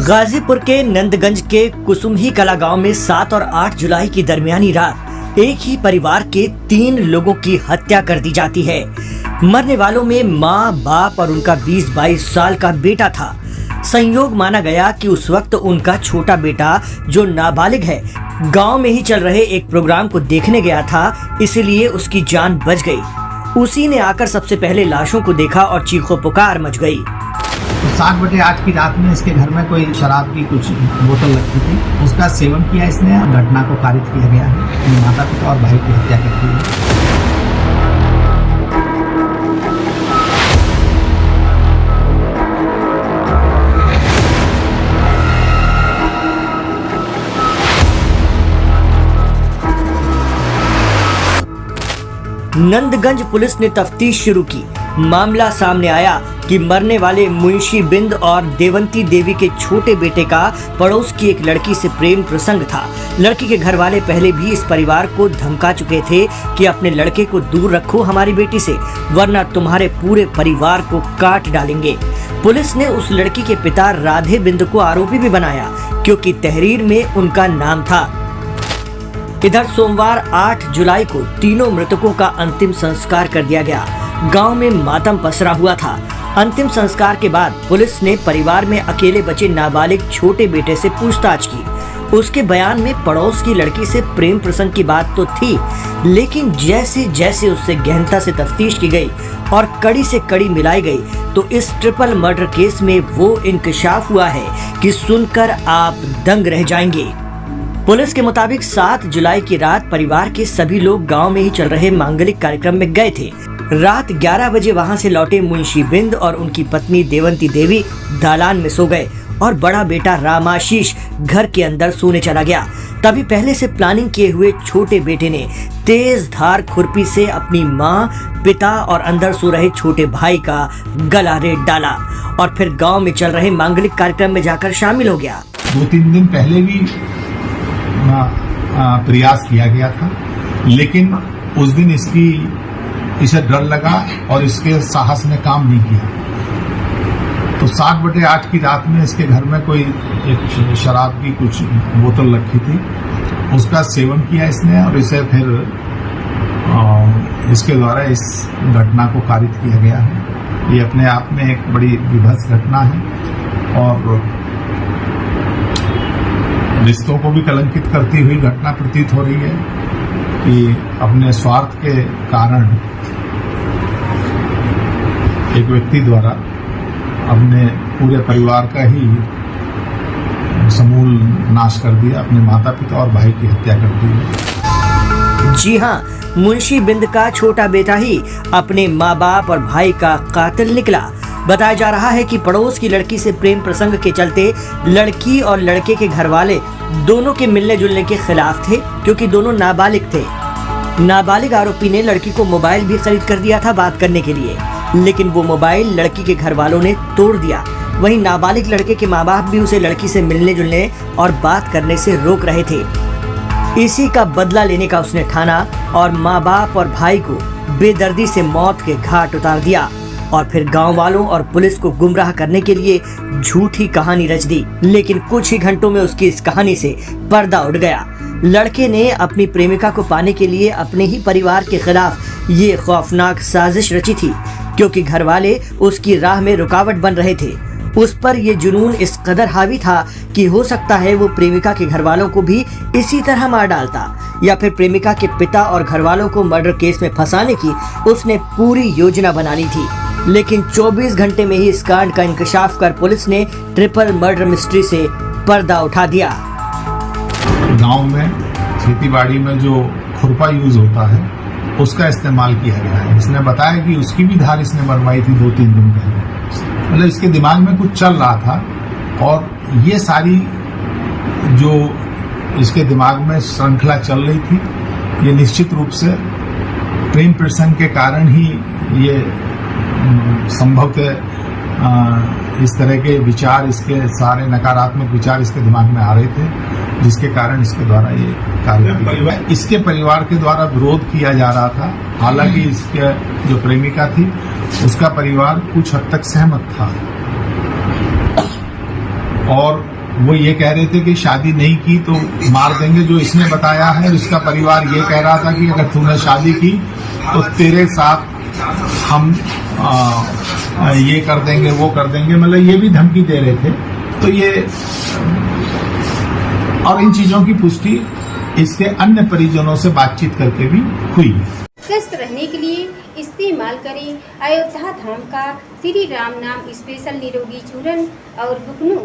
गाजीपुर के नंदगंज के कुसुमही कला गांव में 7 और 8 जुलाई की दरमियानी रात एक ही परिवार के 3 लोगों की हत्या कर दी जाती है। मरने वालों में मां, बाप और उनका 20-22 साल का बेटा था। संयोग माना गया कि उस वक्त उनका छोटा बेटा जो नाबालिग है गांव में ही चल रहे एक प्रोग्राम को देखने गया था, इसलिए उसकी जान बच गई। उसी ने आकर सबसे पहले लाशों को देखा और चीखों पुकार मच गई। 7 की रात में इसके घर में कोई शराब की कुछ बोतल रखी थी, उसका सेवन किया इसने। घटना को कारित किया गया है। अपने माता पिता और भाई की हत्या कर दी है। नंदगंज पुलिस ने तफ्तीश शुरू की। मामला सामने आया कि मरने वाले मुंशी बिंद और देवंती देवी के छोटे बेटे का पड़ोस की एक लड़की से प्रेम प्रसंग था। लड़की के घर वाले पहले भी इस परिवार को धमका चुके थे कि अपने लड़के को दूर रखो हमारी बेटी से, वरना तुम्हारे पूरे परिवार को काट डालेंगे। पुलिस ने उस लड़की के पिता राधे बिंद को आरोपी भी बनाया, क्योंकि तहरीर में उनका नाम था। इधर सोमवार 8 जुलाई को तीनों मृतकों का अंतिम संस्कार कर दिया गया। गांव में मातम पसरा हुआ था। अंतिम संस्कार के बाद पुलिस ने परिवार में अकेले बचे नाबालिग छोटे बेटे से पूछताछ की। उसके बयान में पड़ोस की लड़की से प्रेम प्रसंग की बात तो थी, लेकिन जैसे जैसे उससे गहनता से तफ्तीश की गई और कड़ी से कड़ी मिलाई गई, तो इस ट्रिपल मर्डर केस में वो इंकशाफ हुआ है कि सुनकर आप दंग रह जाएंगे। पुलिस के मुताबिक 7 जुलाई की रात परिवार के सभी लोग गांव में ही चल रहे मांगलिक कार्यक्रम में गए थे। रात 11 बजे वहां से लौटे मुंशी बिंद और उनकी पत्नी देवंती देवी दालान में सो गए और बड़ा बेटा रामाशीष घर के अंदर सोने चला गया। तभी पहले से प्लानिंग किए हुए छोटे बेटे ने तेज धार खुरपी से अपनी मां, पिता और अंदर सो रहे छोटे भाई का गला रेत डाला और फिर गाँव में चल रहे मांगलिक कार्यक्रम में जाकर शामिल हो गया। 2-3 दिन पहले भी प्रयास किया गया था, लेकिन उस दिन इसे डर लगा और इसके साहस ने काम नहीं किया। तो 7/8 की रात में इसके घर में कोई एक शराब की कुछ बोतल रखी थी, उसका सेवन किया इसने और इसे फिर इसके द्वारा इस घटना को कारित किया गया है। ये अपने आप में एक बड़ी विभत्स घटना है और रिश्तों को भी कलंकित करती हुई घटना प्रतीत हो रही है कि अपने स्वार्थ के कारण एक व्यक्ति द्वारा अपने पूरे परिवार का ही समूल नाश कर दिया, अपने माता पिता और भाई की हत्या कर दी। जी हाँ, मुंशी बिंद का छोटा बेटा ही अपने माँ बाप और भाई का कातिल निकला। बताया जा रहा है कि पड़ोस की लड़की से प्रेम प्रसंग के चलते लड़की और लड़के के घर वाले दोनों के मिलने जुलने के खिलाफ थे, क्योंकि दोनों नाबालिग थे। नाबालिग आरोपी ने लड़की को मोबाइल भी खरीद कर दिया था बात करने के लिए, लेकिन वो मोबाइल लड़की के घर वालों ने तोड़ दिया। वहीं नाबालिग लड़के के माँ बाप भी उसे लड़की से मिलने जुलने और बात करने से रोक रहे थे। इसी का बदला लेने का उसने ठाना और माँ बाप और भाई को बेदर्दी से मौत के घाट उतार दिया और फिर गांव वालों और पुलिस को गुमराह करने के लिए झूठी कहानी रच दी। लेकिन कुछ ही घंटों में उसकी इस कहानी से पर्दा उठ गया। लड़के ने अपनी प्रेमिका को पाने के लिए अपने ही परिवार के खिलाफ ये खौफनाक साजिश रची थी, क्योंकि घर वाले उसकी राह में रुकावट बन रहे थे। उस पर ये जुनून इस कदर हावी था कि हो सकता है वो प्रेमिका के घर वालों को भी इसी तरह मार डालता, या फिर प्रेमिका के पिता और घर वालों को मर्डर केस में फंसाने की उसने पूरी योजना बना ली थी। लेकिन 24 घंटे में ही इस कांड का इंकशाफ कर पुलिस ने ट्रिपल मर्डर मिस्ट्री से पर्दा उठा दिया। गांव में खेतीबाड़ी में जो खुरपा यूज होता है उसका इस्तेमाल किया गया है। इसने बताया कि उसकी भी धार इसने बनवाई थी 2-3 दिन पहले। मतलब इसके दिमाग में कुछ चल रहा था और ये सारी जो इसके दिमाग में श्रृंखला चल रही थी, ये निश्चित रूप से प्रेम प्रसंग के कारण ही ये संभवतः इस तरह के विचार, इसके सारे नकारात्मक विचार इसके दिमाग में आ रहे थे, जिसके कारण इसके द्वारा ये कार्य किया। इसके परिवार के द्वारा विरोध किया जा रहा था। हालांकि इसके जो प्रेमिका थी उसका परिवार कुछ हद तक सहमत था और वो ये कह रहे थे कि शादी नहीं की तो मार देंगे, जो इसने बताया है। इसका परिवार ये कह रहा था कि अगर तूने शादी की तो तेरे साथ हम ये कर देंगे, वो कर देंगे, मतलब ये भी धमकी दे रहे थे। तो ये और इन चीजों की पुष्टि इसके अन्य परिजनों से बातचीत करके भी हुई। स्वस्थ रहने के लिए इस्तेमाल करें अयोध्या धाम का श्री राम नाम स्पेशल निरोगी चूर्ण और बुकनू।